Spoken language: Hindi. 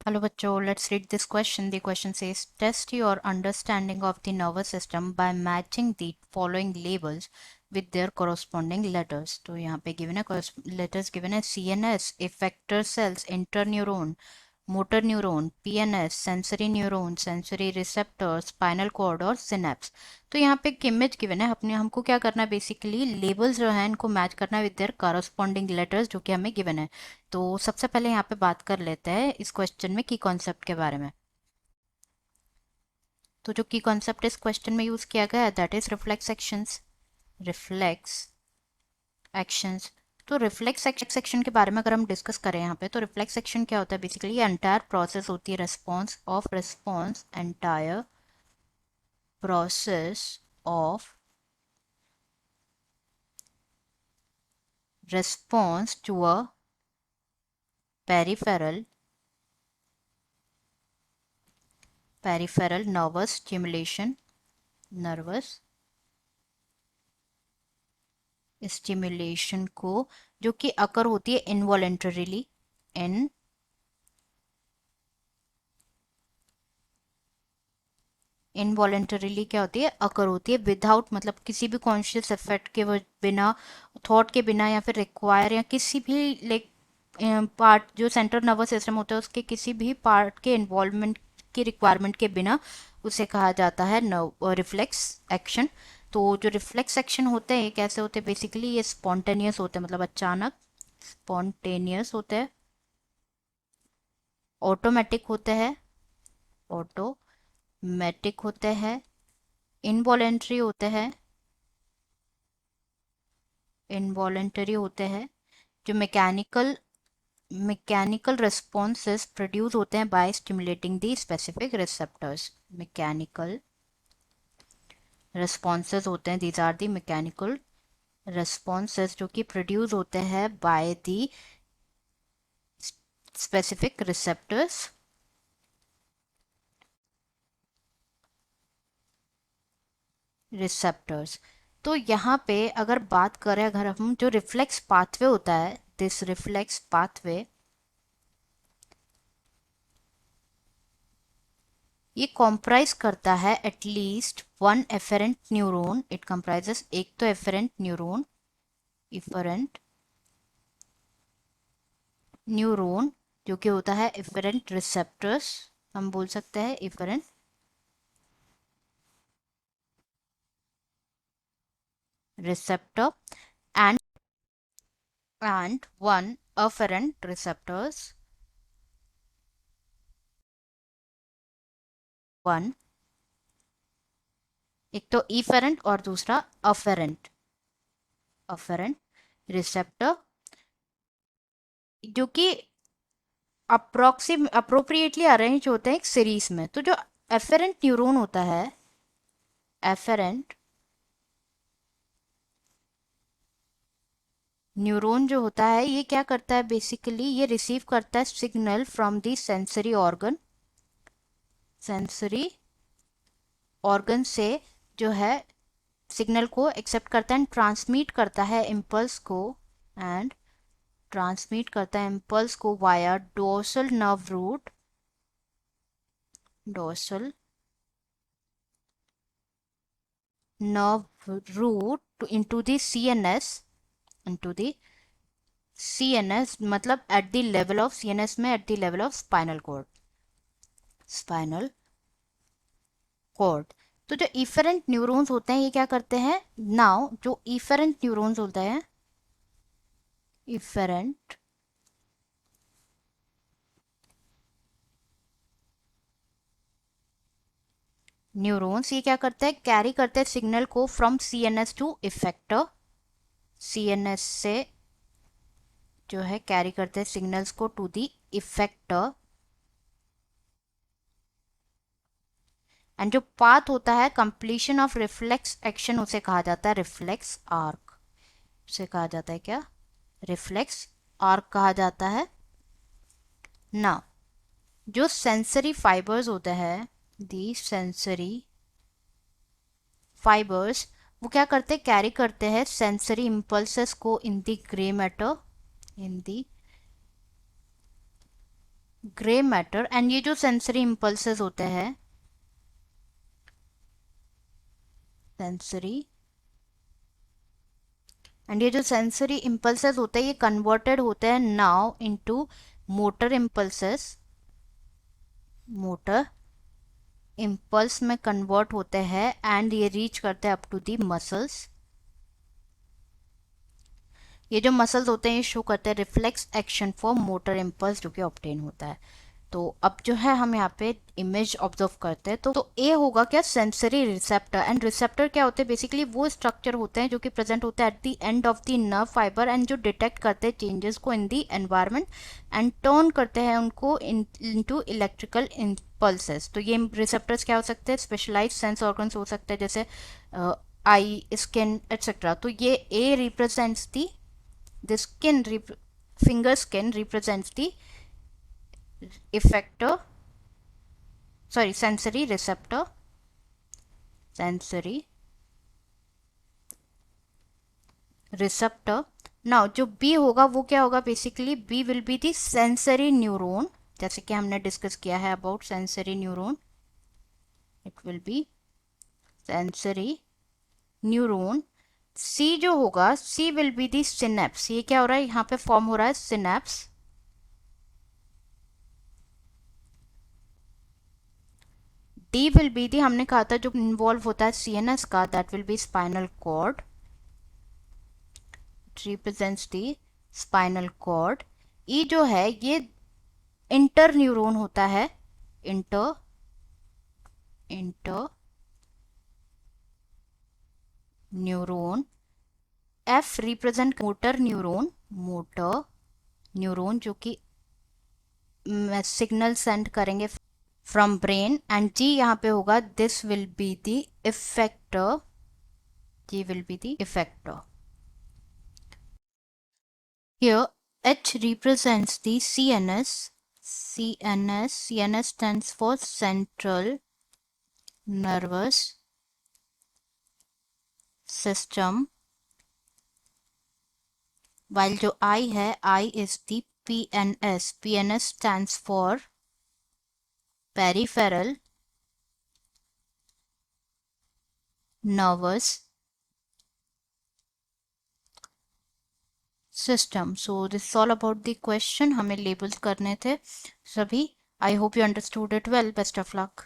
Hello bachcho, let's read this question. The question says, test your understanding of the nervous system by matching the following labels with their corresponding letters. तो यहाँ पे given है letters given है CNS, effector cells, interneuron, motor neuron, PNS, sensory neuron, sensory receptor, spinal cord और synapse. तो यहाँ पे एक इमेज गिवन है, अपने हमको क्या करना है, बेसिकली लेबल्स जो है इनको मैच करना है विद देयर करस्पॉन्डिंग लेटर्स जो कि हमें गिवन है. तो सबसे पहले यहाँ पे बात कर लेते हैं इस क्वेश्चन में की कॉन्सेप्ट के बारे में. तो जो की कॉन्सेप्ट इस क्वेश्चन में यूज किया गया है that is reflex actions. Reflex actions. तो रिफ्लेक्स एक्शन के बारे में अगर हम डिस्कस करें यहाँ पे, तो रिफ्लेक्स एक्शन क्या होता है, बेसिकली ये एंटायर प्रोसेस होती है response entire process of response to a peripheral nervous stimulation को जो कि अकर होती है इनवॉलेंटरीली इनवॉलेंटरीली क्या होती है, अकर होती है विदाउट, मतलब किसी भी कॉन्शियस इफेक्ट के बिना, थॉट के बिना, या फिर रिक्वायर या किसी भी लाइक पार्ट जो सेंट्रल नर्वस सिस्टम होता है उसके किसी भी पार्ट के इन्वॉल्वमेंट की रिक्वायरमेंट के बिना उसे कहा जाता है रिफ्लेक्स एक्शन. तो जो रिफ्लेक्स एक्शन होते हैं ये कैसे होते हैं, बेसिकली ये स्पॉन्टेनियस होते हैं, मतलब अचानक स्पॉन्टेनियस होते हैं, ऑटोमेटिक होते हैं, ऑटोमेटिक होते हैं, इनवॉलेंट्री होते हैं, इनवॉलेंटरी होते हैं, जो मैकेनिकल रिस्पॉन्सेस प्रोड्यूस होते हैं by stimulating the specific receptors. Mechanical responses होते हैं, these are the mechanical responses जो कि प्रोड्यूस होते हैं बाय दी स्पेसिफिक रिसेप्टर्स. तो यहाँ पे अगर बात करें, अगर हम जो रिफ्लेक्स पाथवे होता है, दिस रिफ्लेक्स पाथवे ये कॉम्प्राइज करता है at least one afferent neuron. It comprises एक तो एफरेंट न्यूरॉन जो कि होता है एफरेंट रिसेप्टर्स, हम बोल सकते हैं afferent receptor, and one afferent receptors, one एक तो इफेरेंट और दूसरा अफेरेंट रिसेप्टर जो कि अप्रोप्रिएटली अरेंज होते हैं एक सीरीज में. तो जो एफेरेंट न्यूरॉन होता है, एफेरेंट न्यूरॉन जो होता है ये क्या करता है, बेसिकली ये रिसीव करता है signal from the sensory organ से, जो है सिग्नल को एक्सेप्ट करता है एंड ट्रांसमिट करता है इम्पल्स को, एंड ट्रांसमिट करता है इम्पल्स को via dorsal nerve root into the CNS, मतलब at the level of CNS में at the level of spinal cord. तो जो इफेरेंट न्यूरॉन्स होते हैं ये क्या करते हैं, नाउ जो इफेरेंट न्यूरॉन्स होते हैं, इफेरेंट न्यूरॉन्स ये क्या करते हैं, कैरी करते हैं सिग्नल को from CNS to effector. CNS से जो है कैरी करते हैं सिग्नल्स को टू दी इफेक्टर, एंड जो पाथ होता है कंप्लीशन ऑफ रिफ्लेक्स एक्शन उसे कहा जाता है रिफ्लेक्स आर्क. उसे कहा जाता है क्या, रिफ्लेक्स आर्क कहा जाता है. ना जो सेंसरी फाइबर्स होते हैं, दी सेंसरी फाइबर्स वो क्या करते हैं, कैरी करते हैं सेंसरी इम्पल्सेस को in the grey matter, in the grey matter, and ये जो सेंसरी इम्पल्सेस होते हैं, सेंसरी, एंड ये जो सेंसरी इम्पल्सेस होते हैं ये कन्वर्टेड होते हैं now into motor impulses, motor impulse में कन्वर्ट होते हैं एंड ये रीच करते हैं अप टू दी मसल्स। ये जो मसल्स होते हैं ये शो करते हैं reflex action for motor impulse जो कि ऑब्टेन होता है। तो अब जो है हम यहाँ पे इमेज ऑब्जर्व करते हैं, तो ए होगा क्या, सेंसरी रिसेप्टर। एंड रिसेप्टर क्या होते हैं, बेसिकली वो स्ट्रक्चर होते हैं जो कि प्रेजेंट होते हैं at the end of the nerve fibre and जो डिटेक्ट करते हैं चेंजेस को in the environment and turn करते हैं उनको इनटू इलेक्ट्रिकल इम्पल्सेस। तो ये रिसेप्टर्स क्या हो सकते हैं, स्पेशलाइज्ड सेंस ऑर्गन्स हो सकते हैं जैसे आई, स्किन एटसेट्रा। तो ये A represents the the finger skin represents the effector, sorry, sensory receptor, sensory receptor. Now जो बी होगा वो क्या होगा, basically B will be the sensory neuron, जैसे कि हमने डिस्कस किया है about sensory neuron, it will be sensory neuron. C जो होगा, C will be the synapse, ये क्या हो रहा है यहाँ पे फॉर्म हो रहा है synapse. D will be the, हमने कहा था जो इन्वॉल्व होता है सीएनएस का, that will be spinal cord, represents the spinal cord. E जो है ये इंटर न्यूरॉन होता है, inter inter neuron. F represent motor neuron, motor neuron जो कि सिग्नल सेंड करेंगे फ्रॉम ब्रेन। एंड जी यहाँ पे होगा, this will be the effector, G will be the effector. Here H represents the CNS. CNS stands for Central Nervous System. While जो I है, I is the PNS. PNS stands for Peripheral Nervous System. So this is all about the question. हमें labels करने थे सभी. I hope you understood it well. Best of luck.